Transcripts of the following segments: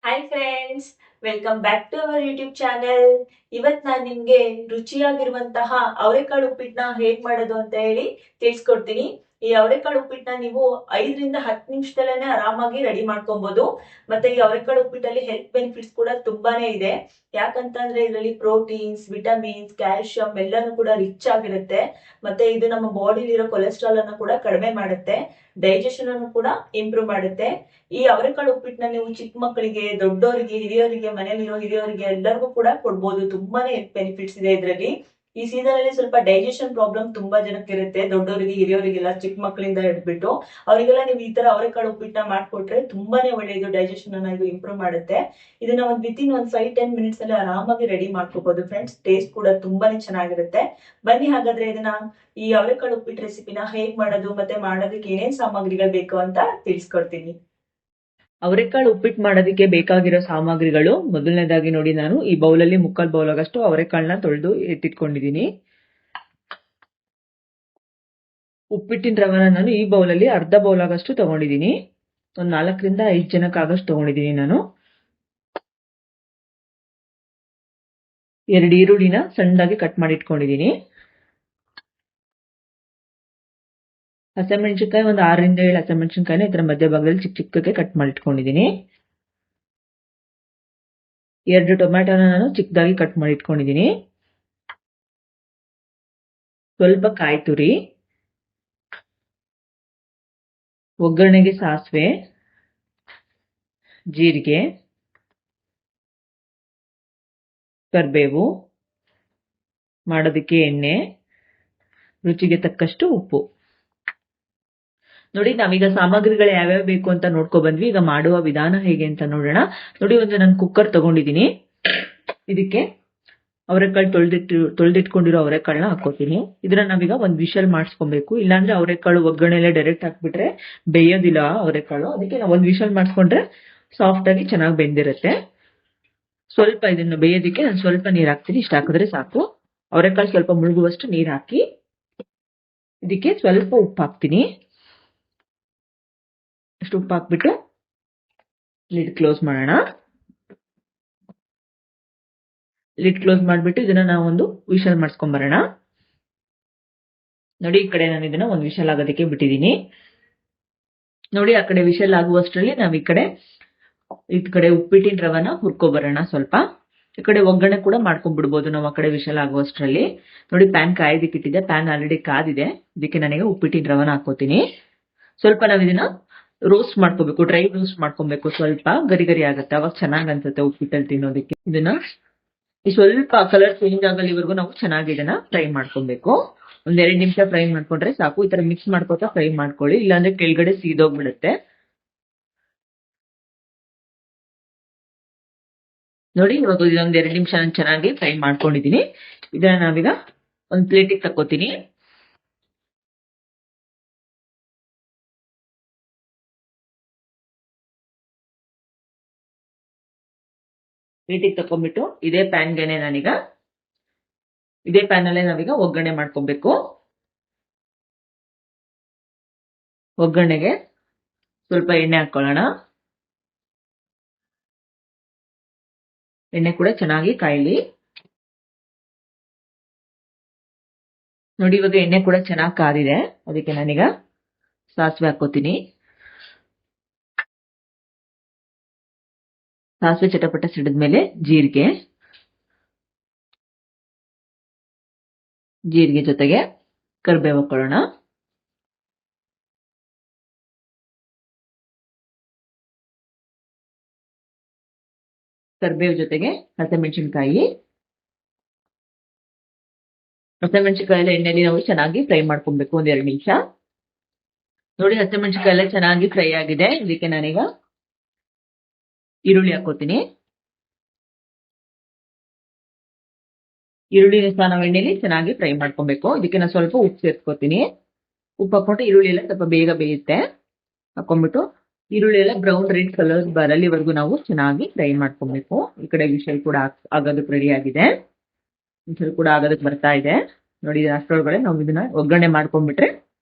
Hi friends, welcome back to our YouTube channel. ಇವತ್ ನಾನು ನಿಮ್ಗೆ ರುಚಿಯಾಗಿರುವಂತಹ ಅವರೆಕಾಳು ಉಪ್ಪಿಟ್ಟನ್ನ ಹೇಗ್ ಮಾಡೋದು ಅಂತ ಹೇಳಿ ತಿಳಿಸ್ಕೊಡ್ತೀನಿ. ಈ ಅವರೆಕಾಳು ಉಪ್ಪಿಟ್ಟನ್ನ ನೀವು 5 ರಿಂದ 10 ನಿಮಿಷದಲ್ಲೇ ಆರಾಮಾಗಿ ರೆಡಿ ಮಾಡ್ಕೊಬಹುದು. ಮತ್ತೆ ಈ ಅವರೆಕಾಳು ಉಪ್ಪಿಟ್ಟಲ್ಲಿ ಹೆಲ್ತ್ ಬೆನಿಫಿಟ್ಸ್ ಕೂಡ ತುಂಬಾನೇ ಇದೆ. ಯಾಕಂತಂದ್ರೆ ಇದರಲ್ಲಿ ಪ್ರೋಟೀನ್ಸ್, ವಿಟಮಿನ್ಸ್, ಕ್ಯಾಲ್ಸಿಯಂ ಎಲ್ಲಾನು ಕೂಡ ರಿಚ್ ಆಗಿರುತ್ತೆ. ಮತ್ತೆ ಇದು ನಮ್ಮ ಬಾಡಿಲಿರೋ ಕೊಲೆಸ್ಟ್ರಾಲ್ ಅನ್ನು ಕೂಡ ಕಡಿಮೆ ಮಾಡುತ್ತೆ. ಡೈಜೆಷನ್ ಅನ್ನು ಕೂಡ ಇಂಪ್ರೂವ್ ಮಾಡುತ್ತೆ. ಈ ಅವರೆಕಾಳು ಉಪ್ಪಿಟ್ಟನ್ನ ನೀವು ಚಿಕ್ಕ ಮಕ್ಕಳಿಗೆ, ದೊಡ್ಡವರಿಗೆ, ಹಿರಿಯವರಿಗೆ, ಮನೆಯಲ್ಲಿರೋ ಹಿರಿಯವರಿಗೆ ಎಲ್ಲರಿಗೂ ಕೂಡ ಕೊಡ್ಬೋದು. ತುಂಬಾನೇ ಬೆನಿಫಿಟ್ಸ್ ಇದೆ ಇದರಲ್ಲಿ. ಈ ಸೀಸನ್ ಅಲ್ಲಿ ಸ್ವಲ್ಪ ಡೈಜೆಷನ್ ಪ್ರಾಬ್ಲಮ್ ತುಂಬಾ ಜನಕ್ಕೆ ಇರುತ್ತೆ, ದೊಡ್ಡವರಿಗೆ, ಹಿರಿಯವರಿಗೆಲ್ಲ, ಚಿಕ್ಕ ಮಕ್ಕಳಿಂದ ಹಿಡ್ಬಿಟ್ಟು ಅವರಿಗೆಲ್ಲ ನೀವು ಈ ತರ ಅವರೆಕಾಳು ಉಪ್ಪಿಟ್ಟನ್ನ ಮಾಡ್ಕೊಟ್ರೆ ತುಂಬಾನೇ ಒಳ್ಳೆಯದು. ಡೈಜೆಷನ್ ಅನ್ನ ಇದು ಇಂಪ್ರೂವ್ ಮಾಡುತ್ತೆ. ಇದನ್ನ ವಿತಿನ್ 5-10 ಮಿನಿಟ್ಸ್ ಅಲ್ಲಿ ಆರಾಮಾಗಿ ರೆಡಿ ಮಾಡ್ಕೋಬಹುದು ಫ್ರೆಂಡ್ಸ್. ಟೇಸ್ಟ್ ಕೂಡ ತುಂಬಾನೇ ಚೆನ್ನಾಗಿರುತ್ತೆ. ಬನ್ನಿ ಹಾಗಾದ್ರೆ ಈ ಅವರೆಕಾಳು ಉಪ್ಪಿಟ್ಟು ರೆಸಿಪಿನ ಹೇಗ್ ಮಾಡೋದು ಮತ್ತೆ ಮಾಡೋದಕ್ಕೆ ಏನೇನ್ ಸಾಮಗ್ರಿಗಳು ಬೇಕು ಅಂತ ತಿಳಿಸ್ಕೊಡ್ತೀನಿ. ಅವರೆಕಾಳು ಉಪ್ಪಿಟ್ಟು ಮಾಡೋದಕ್ಕೆ ಬೇಕಾಗಿರೋ ಸಾಮಗ್ರಿಗಳು ಮೊದಲನೇದಾಗಿ ನೋಡಿ, ನಾನು ಈ ಬೌಲಲ್ಲಿ 3/4 ಬೌಲ್ ಆಗಷ್ಟು ಅವರೆಕಾಳನ್ನ ತೊಳೆದು ಎತ್ತಿಟ್ಕೊಂಡಿದ್ದೀನಿ. ಉಪ್ಪಿಟ್ಟಿನ ರವನ ನಾನು ಈ ಬೌಲಲ್ಲಿ ಅರ್ಧ ಬೌಲ್ ಆಗಷ್ಟು ತಗೊಂಡಿದ್ದೀನಿ. ಒಂದು 4-5 ಜನಕ್ಕಾಗಷ್ಟು ತಗೊಂಡಿದ್ದೀನಿ ನಾನು. 2 ಈರುಳ್ಳಿನ ಸಣ್ಣದಾಗಿ ಕಟ್ ಮಾಡಿ ಇಟ್ಕೊಂಡಿದ್ದೀನಿ. ಹಸಿಮೆಣಸಿನಕಾಯಿ ಒಂದು 6-7 ಹಸಿಮೆಣಸಿನಕಾಯಿನ ಇದರ ಮಧ್ಯಭಾಗದಲ್ಲಿ ಚಿಕ್ಕ ಚಿಕ್ಕಕ್ಕೆ ಕಟ್ ಮಾಡಿ ಇಟ್ಕೊಂಡಿದ್ದೀನಿ. 2 ಟೊಮ್ಯಾಟೋನ ನಾನು ಚಿಕ್ಕದಾಗಿ ಕಟ್ ಮಾಡಿ ಇಟ್ಕೊಂಡಿದ್ದೀನಿ. ಸ್ವಲ್ಪ ಕಾಯಿ ತುರಿ, ಒಗ್ಗರಣೆಗೆ ಸಾಸಿವೆ, ಜೀರಿಗೆ, ಕರಿಬೇವು, ಮಾಡೋದಕ್ಕೆ ಎಣ್ಣೆ, ರುಚಿಗೆ ತಕ್ಕಷ್ಟು ಉಪ್ಪು. ನೋಡಿ, ನಾವೀಗ ಸಾಮಗ್ರಿಗಳು ಯಾವ್ಯಾವ ಬೇಕು ಅಂತ ನೋಡ್ಕೊ ಬಂದ್ವಿ. ಈಗ ಮಾಡುವ ವಿಧಾನ ಹೇಗೆ ಅಂತ ನೋಡೋಣ. ನೋಡಿ, ನಾನು ಕುಕ್ಕರ್ ತಗೊಂಡಿದ್ದೀನಿ. ಇದಕ್ಕೆ ಅವರೆಕಾಳು ತೊಳೆದಿಟ್ಕೊಂಡಿರೋ ಅವರೆಕಾಳನ್ನ ಹಾಕೋತೀನಿ. ಇದನ್ನ ನಾವೀಗ ಒಂದು ವಿಷಲ್ ಮಾಡಿಸ್ಕೊಬೇಕು. ಇಲ್ಲಾಂದ್ರೆ ಅವರೆಕಾಳು ಒಗ್ಗರಣೆಲೆ ಡೈರೆಕ್ಟ್ ಹಾಕ್ಬಿಟ್ರೆ ಬೇಯೋದಿಲ್ಲ ಅವರೆಕಾಳು. ಅದಕ್ಕೆ ನಾವು ಒಂದು ವಿಷಲ್ ಮಾಡಿಸ್ಕೊಂಡ್ರೆ ಸಾಫ್ಟ್ ಆಗಿ ಚೆನ್ನಾಗಿ ಬೆಂದಿರುತ್ತೆ. ಸ್ವಲ್ಪ ಇದನ್ನ ಬೇಯೋದಕ್ಕೆ ನಾನು ಸ್ವಲ್ಪ ನೀರು ಹಾಕ್ತೀನಿ. ಇಷ್ಟ ಹಾಕಿದ್ರೆ ಸಾಕು. ಅವರೆಕಾಳು ಸ್ವಲ್ಪ ಮುಳುಗುವಷ್ಟು ನೀರು ಹಾಕಿ ಇದಕ್ಕೆ ಸ್ವಲ್ಪ ಉಪ್ಪು ಹಾಕ್ತೀನಿ. ಅಷ್ಟು ಉಪ್ಪು ಹಾಕ್ಬಿಟ್ಟು ಲಿಡ್ ಕ್ಲೋಸ್ ಮಾಡೋಣ. ಲಿಡ್ ಕ್ಲೋಸ್ ಮಾಡಿಬಿಟ್ಟು ಇದನ್ನ ನಾವು ಒಂದು ವಿಷಲ್ ಮಾಡಿಸ್ಕೊಂಡ್ ಬರೋಣ. ನೋಡಿ, ಈ ಕಡೆ ನಾನು ಇದನ್ನ ಒಂದು ವಿಷಲ್ ಆಗೋದಕ್ಕೆ ಬಿಟ್ಟಿದ್ದೀನಿ. ನೋಡಿ, ಆ ಕಡೆ ವಿಷಲ್ ಆಗುವಷ್ಟರಲ್ಲಿ ನಾವು ಈ ಕಡೆ ಉಪ್ಪಿಟ್ಟಿನ ರವನ ಹುರ್ಕೊಬರೋಣ. ಸ್ವಲ್ಪ ಈ ಕಡೆ ಒಗ್ಗರಣೆ ಕೂಡ ಮಾಡ್ಕೊಂಡ್ಬಿಡ್ಬೋದು ನಾವು ಆ ಕಡೆ ವಿಷಲ್ ಆಗುವಷ್ಟರಲ್ಲಿ. ನೋಡಿ, ಪ್ಯಾನ್ ಕಾಯ್ದಕ್ಕೆ ಇಟ್ಟಿದ್ದೆ. ಪ್ಯಾನ್ ಆಲ್ರೆಡಿ ಕಾದಿದೆ. ಇದಕ್ಕೆ ನನಗೆ ಉಪ್ಪಿಟ್ಟಿನ ರವನ ಹಾಕೋತೀನಿ. ಸ್ವಲ್ಪ ನಾವು ಇದನ್ನ ರೋಸ್ಟ್ ಮಾಡ್ಕೋಬೇಕು, ಡ್ರೈ ರೋಸ್ಟ್ ಮಾಡ್ಕೊಬೇಕು. ಸ್ವಲ್ಪ ಗರಿ ಗರಿ ಆಗುತ್ತೆ, ಅವಾಗ ಚೆನ್ನಾಗ್ ಅನ್ಸುತ್ತೆ ಉಪ್ಪಿಟ್ಟಲ್ಲಿ ತಿನ್ನೋದಕ್ಕೆ. ಇದನ್ನ ಸ್ವಲ್ಪ ಕಲರ್ ಚೇಂಜ್ ಆಗಲಿವರೆಗೂ ನಾವು ಚೆನ್ನಾಗಿ ಇದನ್ನ ಫ್ರೈ ಮಾಡ್ಕೊಬೇಕು. 1-2 ನಿಮಿಷ ಫ್ರೈ ಮಾಡ್ಕೊಂಡ್ರೆ ಸಾಕು. ಈ ತರ ಮಿಕ್ಸ್ ಮಾಡ್ಕೊತಾ ಫ್ರೈ ಮಾಡ್ಕೊಳ್ಳಿ, ಇಲ್ಲಾಂದ್ರೆ ಕೆಳಗಡೆ ಸೀದೋಗ್ಬಿಡುತ್ತೆ. ನೋಡಿ, ಇವಾಗ ಇದೊಂದ್ 2 ನಿಮಿಷ ನಾನು ಚೆನ್ನಾಗಿ ಫ್ರೈ ಮಾಡ್ಕೊಂಡಿದ್ದೀನಿ. ಇದನ್ನ ನಾವೀಗ ಒಂದು ಪ್ಲೇಟಿಗೆ ತಕ್ಕೋತೀನಿ. ಪ್ಲೇಟಿಗೆ ತಕೊಂಡ್ಬಿಟ್ಟು ಇದೇ ಪ್ಯಾನ್ಗೆನೆ ಇದೇ ಪ್ಯಾನ್ ಅಲ್ಲೇ ನಾವೀಗ ಒಗ್ಗರಣೆ ಮಾಡ್ಕೊಬೇಕು. ಒಗ್ಗರಣೆಗೆ ಸ್ವಲ್ಪ ಎಣ್ಣೆ ಹಾಕೊಳ್ಳೋಣ. ಎಣ್ಣೆ ಕೂಡ ಚೆನ್ನಾಗಿ ಕಾಯಿಲಿ. ನೋಡಿ, ಇವಾಗ ಎಣ್ಣೆ ಕೂಡ ಚೆನ್ನಾಗಿ ಕಾದಿದೆ. ಅದಕ್ಕೆ ನಾನೀಗ ಸಾಸಿವೆ ಹಾಕೋತೀನಿ. ಸಾಸಿವೆ ಚಟಪಟ ಸಿಡಿದ್ಮೇಲೆ ಜೀರಿಗೆ ಜೊತೆಗೆ ಕರಿಬೇವು ಹಾಕೊಳ್ಳೋಣ. ಕರಿಬೇವು ಜೊತೆಗೆ ಹಸಿಮೆಣಸಿನಕಾಯಿ ಎಲ್ಲ ಎಣ್ಣೆಲಿ ನಾವು ಚೆನ್ನಾಗಿ ಫ್ರೈ ಮಾಡ್ಕೊಬೇಕು 1-2 ನಿಮಿಷ. ನೋಡಿ, ಹಸಿಮೆಣಸಿನಕಾಯಿ ಎಲ್ಲ ಚೆನ್ನಾಗಿ ಫ್ರೈ ಆಗಿದೆ. ಇದಕ್ಕೆ ನಾನೀಗ ಈರುಳ್ಳಿ ಹಾಕೋತೀನಿ. ಈರುಳ್ಳಿನ ಸಹ ನಾವು ಎಣ್ಣೆಲಿ ಚೆನ್ನಾಗಿ ಫ್ರೈ ಮಾಡ್ಕೊಬೇಕು. ಇದಕ್ಕೆ ನಾನು ಸ್ವಲ್ಪ ಉಪ್ಪು ಸೇರ್ಸ್ಕೊತೀನಿ. ಉಪ್ಪು ಹಾಕೊಂಡ್ರೆ ಈರುಳ್ಳಿ ಎಲ್ಲ ಸ್ವಲ್ಪ ಬೇಗ ಬೇಯುತ್ತೆ. ಹಾಕೊಂಡ್ಬಿಟ್ಟು ಈರುಳ್ಳಿ ಎಲ್ಲ ಬ್ರೌನ್ ರೆಡ್ ಕಲರ್ ಬರಲಿವರೆಗೂ ನಾವು ಚೆನ್ನಾಗಿ ಫ್ರೈ ಮಾಡ್ಕೊಬೇಕು. ಈ ಕಡೆ ವಿಷಲ್ ಕೂಡ ಆಗೋದಕ್ಕೆ ರೆಡಿ ಆಗಿದೆ. ವಿಷಲ್ ಕೂಡ ಆಗೋದಕ್ಕೆ ಬರ್ತಾ ಇದೆ. ನೋಡಿ, ಅಷ್ಟರೊಳಗಡೆ ನಾವು ಇದನ್ನ ಒಗ್ಗರಣೆ ಮಾಡ್ಕೊಂಡ್ಬಿಟ್ರೆ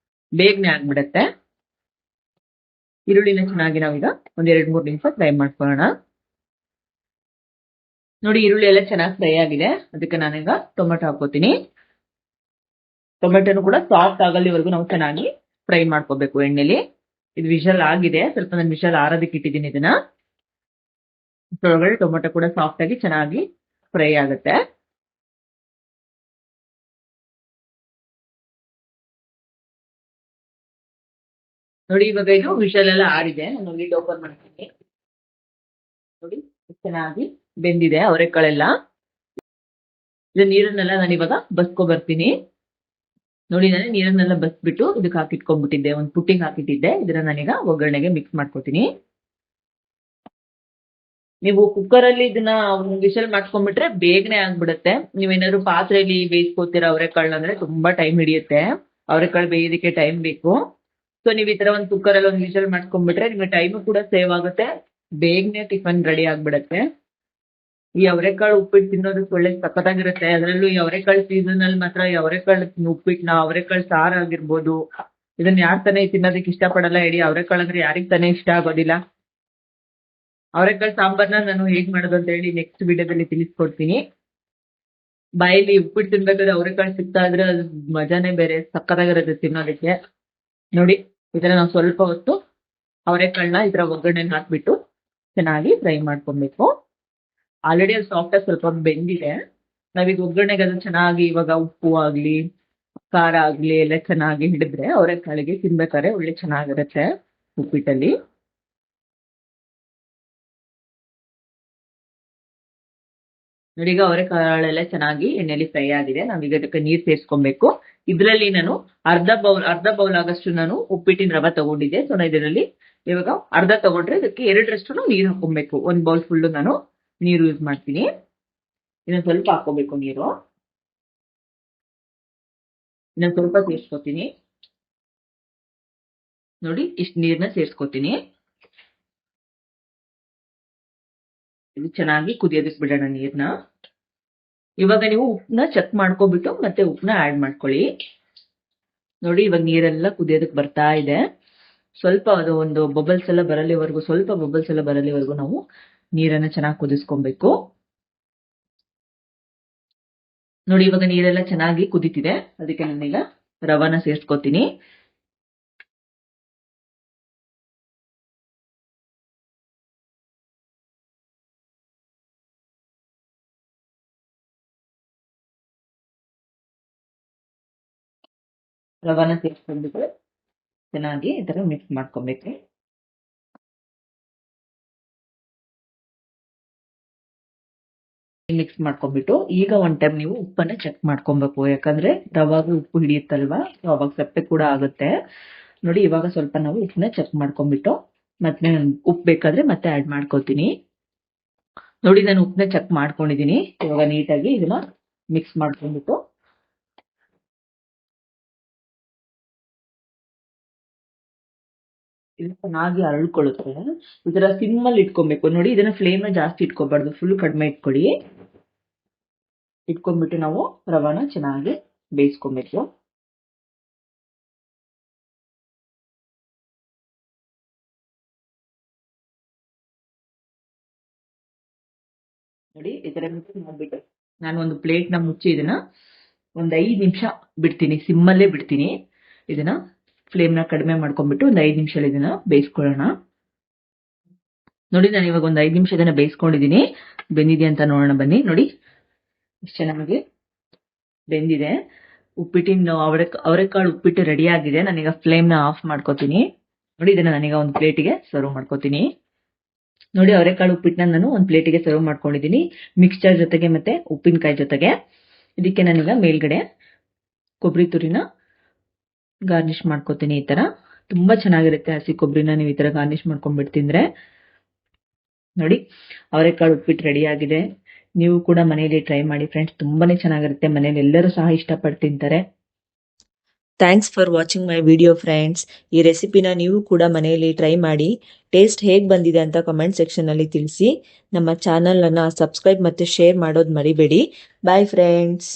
ಬೇಗನೆ ಆಗ್ಬಿಡತ್ತೆ. ಈರುಳ್ಳಿನ ಚೆನ್ನಾಗಿ ನಾವೀಗ 1-2-3 ನಿಮಿಷ ಫ್ರೈ ಮಾಡ್ಕೊಳ್ಳೋಣ. ನೋಡಿ ಈರುಳ್ಳಿ ಎಲ್ಲ ಚೆನ್ನಾಗಿ ಫ್ರೈ ಆಗಿದೆ, ಅದಕ್ಕೆ ನಾನೀಗ ಟೊಮೆಟೊ ಹಾಕೋತೀನಿ. ಟೊಮೆಟೊನು ಕೂಡ ಸಾಫ್ಟ್ ಆಗಲ್ಲಿವರೆಗೂ ನಾವು ಚೆನ್ನಾಗಿ ಫ್ರೈ ಮಾಡ್ಕೋಬೇಕು ಎಣ್ಣೆಲಿ. ಇದು ವಿಷಲ್ ಆಗಿದೆ, ಸ್ವಲ್ಪ ನಾನು ವಿಷಲ್ ಆರೋದಕ್ಕೆ ಇಟ್ಟಿದ್ದೀನಿ ಇದನ್ನ. ಒಳಗಡೆ ಟೊಮೆಟೊ ಕೂಡ ಸಾಫ್ಟ್ ಆಗಿ ಚೆನ್ನಾಗಿ ಫ್ರೈ ಆಗುತ್ತೆ. ನೋಡಿ ಇವಾಗ ಇದು ವಿಷಲ್ ಎಲ್ಲ ಆರಿದೆ, ನಾನು ಲಿಡ್ ಓಪನ್ ಮಾಡ್ತೀನಿ. ನೋಡಿ ಚೆನ್ನಾಗಿ ಬೆಂದಿದೆ ಅವರೆಕಾಳೆಲ್ಲ. ಇದು ನೀರನ್ನೆಲ್ಲ ನಾನು ಇವಾಗ ಬಸ್ಕೊ ಬರ್ತೀನಿ. ನೋಡಿ ನಾನು ನೀರನ್ನೆಲ್ಲ ಬಸ್ಬಿಟ್ಟು ಇದಕ್ಕೆ ಹಾಕಿಟ್ಕೊಂಡ್ಬಿಟ್ಟಿದ್ದೆ, ಒಂದು ಪುಟ್ಟಿಗೆ ಹಾಕಿಟ್ಟಿದ್ದೆ. ಇದನ್ನ ನಾನೀಗ ಒಗ್ಗರಣೆಗೆ ಮಿಕ್ಸ್ ಮಾಡ್ಕೊತೀನಿ. ನೀವು ಕುಕ್ಕರ್ ಅಲ್ಲಿ ಇದನ್ನ ವಿಷಲ್ ಮಾಡ್ಕೊಂಡ್ಬಿಟ್ರೆ ಬೇಗನೆ ಆಗ್ಬಿಡುತ್ತೆ. ನೀವೇನಾದ್ರು ಪಾತ್ರೆಯಲ್ಲಿ ಬೇಯಿಸ್ಕೋತೀರ ಅವರೆಕಾಳನ್ನ ಅಂದ್ರೆ ತುಂಬಾ ಟೈಮ್ ಹಿಡಿಯುತ್ತೆ. ಅವರೆಕಾಳು ಬೇಯೋದಕ್ಕೆ ಟೈಮ್ ಬೇಕು. ಸೊ ನೀವ್ ಈ ತರ ಒಂದು ಕುಕ್ಕರ್ ಅಲ್ಲಿ ಒಂದು ವಿಷಲ್ ಮಾಡ್ಕೊಂಡ್ಬಿಟ್ರೆ ನಿಮ್ಗೆ ಟೈಮ್ ಕೂಡ ಸೇವ್ ಆಗುತ್ತೆ, ಬೇಗನೆ ಟಿಫನ್ ರೆಡಿ ಆಗ್ಬಿಡತ್ತೆ. ಈ ಅವರೆಕಾಳು ಉಪ್ಪಿಟ್ಟು ತಿನ್ನೋದಕ್ಕೆ ಒಳ್ಳೆ ಸಖತ್ತಾಗಿರುತ್ತೆ. ಅದರಲ್ಲೂ ಈ ಅವರೆಕಾಳು ಸೀಸನ್ ಅಲ್ಲಿ ಮಾತ್ರ ಈ ಅವರೆಕಾಳು ಉಪ್ಪಿಟ್ಟನ್ನ, ಅವರೆಕಾಳು ಸಾರು ಆಗಿರ್ಬೋದು, ಇದನ್ನ ಯಾರ್ ತಾನೇ ತಿನ್ನೋದಕ್ಕೆ ಇಷ್ಟ ಪಡಲ್ಲ ಹೇಳಿ. ಅವರೆಕಾಳು ಅಂದ್ರೆ ಯಾರಿಗ್ ತಾನೇ ಇಷ್ಟ ಆಗೋದಿಲ್ಲ. ಅವರೆಕಾಳು ಸಾಂಬಾರ್ನ ನಾನು ಹೇಗ್ ಮಾಡೋದು ಅಂತ ಹೇಳಿ ನೆಕ್ಸ್ಟ್ ವಿಡಿಯೋದಲ್ಲಿ ತಿಳಿಸ್ಕೊಡ್ತೀನಿ. ಬಾಯಲ್ಲಿ ಉಪ್ಪಿಟ್ಟು ತಿನ್ಬೇಕಾದ್ರೆ ಅವರೆಕಾಳು ಸಿಗ್ತಾ ಇದ್ರೆ ಅದು ಮಜಾನೇ ಬೇರೆ, ಸಕ್ಕತ್ತಾಗಿರುತ್ತೆ ತಿನ್ನೋದಕ್ಕೆ. ನೋಡಿ ಈ ತರ ನಾವು ಸ್ವಲ್ಪ ಹೊತ್ತು ಅವರೆಕಾಳನ್ನ ಈ ತರ ಒಗ್ಗರಣೆಗೆ ಹಾಕ್ಬಿಟ್ಟು ಚೆನ್ನಾಗಿ ಫ್ರೈ ಮಾಡ್ಕೊಬೇಕು. ಆಲ್ರೆಡಿ ಅದು ಸಾಫ್ಟ್ ಆಗಿ ಸ್ವಲ್ಪ ಬೆಂದಿದೆ. ನಾವೀಗ ಒಗ್ಗರಣೆಗೆ ಅದು ಚೆನ್ನಾಗಿ ಇವಾಗ ಉಪ್ಪು ಆಗ್ಲಿ ಖಾರ ಆಗ್ಲಿ ಎಲ್ಲ ಚೆನ್ನಾಗಿ ಹಿಡಿದ್ರೆ ಅವರೆಕಾಳಿಗೆ ತಿನ್ಬೇಕಾದ್ರೆ ಒಳ್ಳೆ ಚೆನ್ನಾಗಿರುತ್ತೆ ಉಪ್ಪಿಟ್ಟಲ್ಲಿ. ನೋಡಿ ಈಗ ಅವರೆಕಾಳೆಲ್ಲ ಚೆನ್ನಾಗಿ ಎಣ್ಣೆಲಿ ಫ್ರೈ ಆಗಿದೆ. ನಾವೀಗ ಅದಕ್ಕೆ ನೀರ್ ಸೇರಿಸ್ಕೊಬೇಕು. ಇದ್ರಲ್ಲಿ ನಾನು ಅರ್ಧ ಬೌಲ್ ಆಗಷ್ಟು ನಾನು ಉಪ್ಪಿಟ್ಟಿನ ರವೆ ತಗೊಂಡಿದ್ದೆ. ಸೊ ಇದರಲ್ಲಿ ಇವಾಗ ಅರ್ಧ ತಗೊಂಡ್ರೆ ಇದಕ್ಕೆ 2ರಷ್ಟು ನೀರು ಹಾಕೊಬೇಕು. 1 ಬೌಲ್ ಫುಲ್ ನಾನು ನೀರು ಯೂಸ್ ಮಾಡ್ತೀನಿ. ಇನ್ನೊಂದು ಸ್ವಲ್ಪ ಹಾಕೋಬೇಕು ನೀರು. ಇನ್ನೊಂದು ಸ್ವಲ್ಪ ಸೇರಿಸ್ಕೊತೀನಿ. ನೋಡಿ ಇಷ್ಟು ನೀರನ್ನ ಸೇರಿಸ್ಕೊತೀನಿ. ಇದು ಚೆನ್ನಾಗಿ ಕುದಿಯೋದಕ್ಕೆ ಬಿಡೋಣ ನೀರ್ನ. ಇವಾಗ ನೀವು ಉಪ್ಪನ್ನ ಚೆಕ್ ಮಾಡ್ಕೊಬಿಟ್ಟು ಮತ್ತೆ ಉಪ್ಪನ್ನ ಆಡ್ ಮಾಡ್ಕೊಳ್ಳಿ. ನೋಡಿ ಇವಾಗ ನೀರೆಲ್ಲ ಕುದಿಯೋದಕ್ಕೆ ಬರ್ತಾ ಇದೆ. ಸ್ವಲ್ಪ ಅದು ಒಂದು ಬಬಲ್ಸ್ ಎಲ್ಲ ಬರಲಿವರೆಗೂ, ಸ್ವಲ್ಪ ಬಬಲ್ಸ್ ಎಲ್ಲ ಬರಲಿವರೆಗೂ ನಾವು ನೀರನ್ನ ಚೆನ್ನಾಗಿ ಕುದಿಸ್ಕೊಬೇಕು. ನೋಡಿ ಇವಾಗ ನೀರೆಲ್ಲ ಚೆನ್ನಾಗಿ ಕುದೀತಿದೆ, ಅದಕ್ಕೆ ನಾನೀಗ ರವಾನ ಸೇರಿಸ್ಕೊತೀನಿ. ರವಾನ ಸೇರಿಸ್ಕೊಂಡ್ಬಿಟ್ಟು ಚೆನ್ನಾಗಿ ಈ ತರ ಮಿಕ್ಸ್ ಮಾಡ್ಕೊಬೇಕು. ಮಿಕ್ಸ್ ಮಾಡ್ಕೊಂಡ್ಬಿಟ್ಟು ಈಗ ಒಂದ್ ಟೈಮ್ ನೀವು ಉಪ್ಪನ್ನ ಚೆಕ್ ಮಾಡ್ಕೊಬೇಕು. ಯಾಕಂದ್ರೆ ರವಾಗೂ ಉಪ್ಪು ಹಿಡಿಯುತ್ತಲ್ವಾ, ಅವಾಗ ಸಪ್ಪೆ ಕೂಡ ಆಗುತ್ತೆ. ನೋಡಿ ಇವಾಗ ಸ್ವಲ್ಪ ನಾವು ಉಪ್ಪನ್ನ ಚೆಕ್ ಮಾಡ್ಕೊಂಡ್ಬಿಟ್ಟು ಮತ್ತೆ ಉಪ್ಪು ಬೇಕಾದ್ರೆ ಮತ್ತೆ ಆಡ್ ಮಾಡ್ಕೋತೀನಿ. ನೋಡಿ ನಾನು ಉಪ್ಪನ್ನ ಚೆಕ್ ಮಾಡ್ಕೊಂಡಿದೀನಿ. ಇವಾಗ ನೀಟಾಗಿ ಇದನ್ನ ಮಿಕ್ಸ್ ಮಾಡ್ಕೊಂಡ್ಬಿಟ್ಟು ಇದು ಚೆನ್ನಾಗಿ ಅರಳ್ಕೊಳ್ಳುತ್ತೆ. ಇದರ ಸಿಮ್ ಅಲ್ಲಿ ಇಟ್ಕೊಬೇಕು. ನೋಡಿ ಇದನ್ನ ಫ್ಲೇಮ್ ಜಾಸ್ತಿ ಇಟ್ಕೋಬಾರ್ದು, ಫುಲ್ ಕಡಿಮೆ ಇಟ್ಕೊಳ್ಳಿ. ಇಟ್ಕೊಂಡ್ಬಿಟ್ಟು ನಾವು ರವಾನ ಚೆನ್ನಾಗಿ ಬೇಯಿಸ್ಕೊಬೇಕು. ನೋಡಿ ಈ ತರ ಮಿಕ್ಸ್ ಮಾಡ್ಬಿಟ್ಟು ನಾನು ಒಂದು ಪ್ಲೇಟ್ನ ಮುಚ್ಚಿ ಇದನ್ನ ಒಂದ್ 5 ನಿಮಿಷ ಬಿಡ್ತೀನಿ, ಸಿಮ್ಮಲ್ಲೇ ಬಿಡ್ತೀನಿ. ಇದನ್ನ ಫ್ಲೇಮ್ನ ಕಡಿಮೆ ಮಾಡ್ಕೊಂಡ್ಬಿಟ್ಟು ಒಂದು 5 ನಿಮಿಷ ಇದನ್ನ ಬೇಯಿಸ್ಕೊಳ್ಳೋಣ. ನೋಡಿ ನಾನು ಇವಾಗ ಒಂದು 5 ನಿಮಿಷ ಇದನ್ನ ಬೇಯಿಸ್ಕೊಂಡಿದೀನಿ. ಬೆಂದಿದೆ ಅಂತ ನೋಡೋಣ ಬನ್ನಿ. ನೋಡಿ ಇಷ್ಟು ಚೆನ್ನಾಗಿ ಬೆಂದಿದೆ. ಉಪ್ಪಿಟ್ಟಿನ ಅವರೆಕಾಳು ಉಪ್ಪಿಟ್ಟು ರೆಡಿ ಆಗಿದೆ. ನಾನೀಗ ಫ್ಲೇಮ್ನ ಆಫ್ ಮಾಡ್ಕೋತೀನಿ. ನೋಡಿ ಇದನ್ನ ನಾನೀಗ ಒಂದು ಪ್ಲೇಟಿಗೆ ಸರ್ವ್ ಮಾಡ್ಕೋತೀನಿ. ನೋಡಿ ಅವರೆಕಾಳು ಉಪ್ಪಿಟ್ಟನ್ನ ನಾನು ಒಂದು ಪ್ಲೇಟಿಗೆ ಸರ್ವ್ ಮಾಡ್ಕೊಂಡಿದ್ದೀನಿ, ಮಿಕ್ಸ್ಚರ್ ಜೊತೆಗೆ ಮತ್ತೆ ಉಪ್ಪಿನಕಾಯಿ ಜೊತೆಗೆ. ಇದಕ್ಕೆ ನಾನೀಗ ಮೇಲ್ಗಡೆ ಕೊಬ್ಬರಿ ತುರಿನ ಗಾರ್ನಿಶ್ ಮಾಡ್ಕೋತೀನಿ. ಈ ತರ ತುಂಬಾ ಚೆನ್ನಾಗಿರುತ್ತೆ. ಹಸಿ ಕೊಬ್ಬರಿನ ನೀವು ಈ ತರ ಗಾರ್ನಿಶ್ ಮಾಡ್ಕೊಂಡ್ಬಿಟ್ಟು ತಿಂದ್ರೆ. ನೋಡಿ ಅವರೆಕಾಳು ಉಪ್ಪಿಟ್ಟು ರೆಡಿ ಆಗಿದೆ. ನೀವು ಕೂಡ ಮನೆಯಲ್ಲಿ ಟ್ರೈ ಮಾಡಿ ಫ್ರೆಂಡ್ಸ್, ತುಂಬಾನೇ ಚೆನ್ನಾಗಿರುತ್ತೆ. ಮನೇಲಿ ಎಲ್ಲರೂ ಸಹ ಇಷ್ಟಪಟ್ಟು ತಿಂತಾರೆ. Thanks for watching my video friends. ಈ ರೆಸಿಪಿನ ನೀವು ಕೂಡ ಮನೆಯಲ್ಲಿ ಟ್ರೈ ಮಾಡಿ ಟೇಸ್ಟ್ ಹೇಗೆ ಬಂದಿದೆ ಅಂತ ಕಮೆಂಟ್ ಸೆಕ್ಷನಲ್ಲಿ ತಿಳಿಸಿ. ನಮ್ಮ ಚಾನಲನ್ನು ಸಬ್ಸ್ಕ್ರೈಬ್ ಮತ್ತು ಶೇರ್ ಮಾಡೋದು ಮರಿಬೇಡಿ. Bye friends.